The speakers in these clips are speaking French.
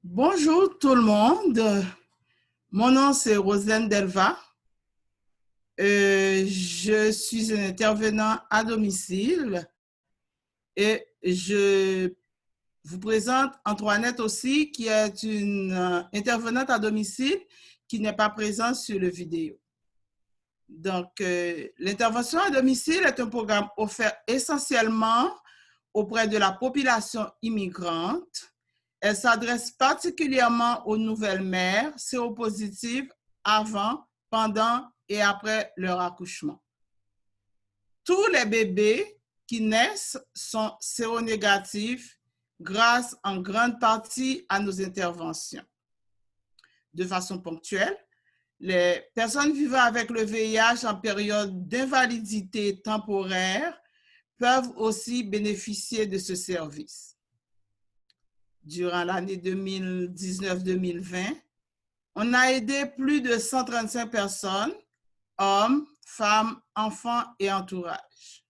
Bonjour tout le monde, mon nom c'est Roselyne Delva. Je suis un intervenant à domicile et je vous présente Antoinette aussi, qui est une intervenante à domicile qui n'est pas présente sur le vidéo. Donc, l'intervention à domicile est un programme offert essentiellement auprès de la population immigrante. Elle s'adresse particulièrement aux nouvelles mères séropositives avant, pendant et après leur accouchement. Tous les bébés qui naissent sont séronégatifs grâce en grande partie à nos interventions. De façon ponctuelle, les personnes vivant avec le VIH en période d'invalidité temporaire peuvent aussi bénéficier de ce service. Durant l'année 2019-2020, on a aidé plus de 135 personnes, hommes, femmes, enfants et entourage.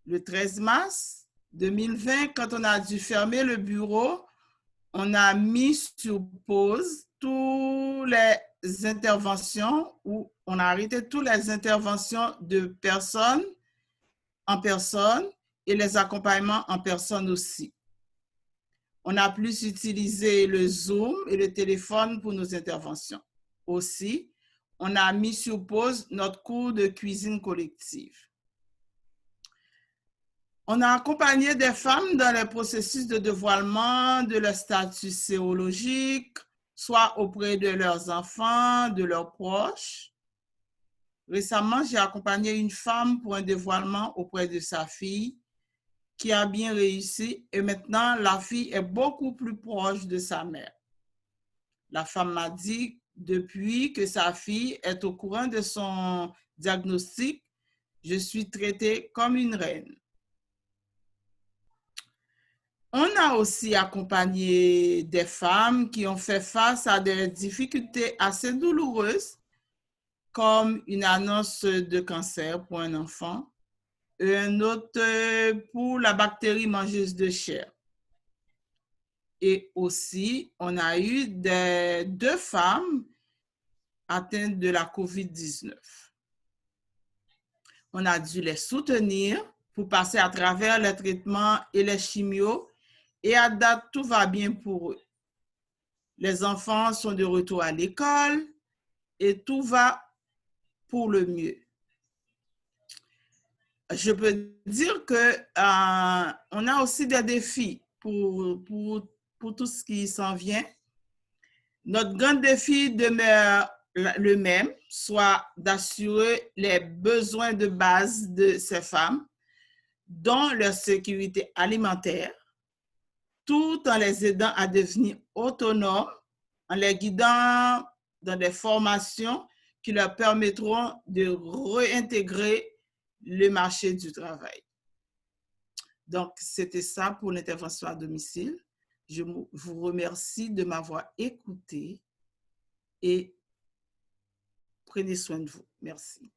Le 13 mars 2020, quand on a dû fermer le bureau, on a mis sur pause toutes les interventions ou on a arrêté toutes les interventions de personnes en personne et les accompagnements en personne aussi. On a plus utilisé le Zoom et le téléphone pour nos interventions. Aussi, on a mis sur pause notre cours de cuisine collective. On a accompagné des femmes dans le processus de dévoilement de leur statut sérologique, soit auprès de leurs enfants, de leurs proches. Récemment, j'ai accompagné une femme pour un dévoilement auprès de sa fille qui a bien réussi et maintenant la fille est beaucoup plus proche de sa mère. La femme m'a dit depuis que sa fille est au courant de son diagnostic, je suis traitée comme une reine. On a aussi accompagné des femmes qui ont fait face à des difficultés assez douloureuses, comme une annonce de cancer pour un enfant, et un autre pour la bactérie mangeuse de chair. Et aussi, on a eu deux femmes atteintes de la COVID-19. On a dû les soutenir pour passer à travers les traitements et les chimios. Et à date, tout va bien pour eux. Les enfants sont de retour à l'école et tout va pour le mieux. Je peux dire que on a aussi des défis pour tout ce qui s'en vient. Notre grand défi demeure le même, soit d'assurer les besoins de base de ces femmes, dont leur sécurité alimentaire, tout en les aidant à devenir autonomes, en les guidant dans des formations qui leur permettront de réintégrer le marché du travail. Donc, c'était ça pour l'intervention à domicile. Je vous remercie de m'avoir écouté et prenez soin de vous. Merci.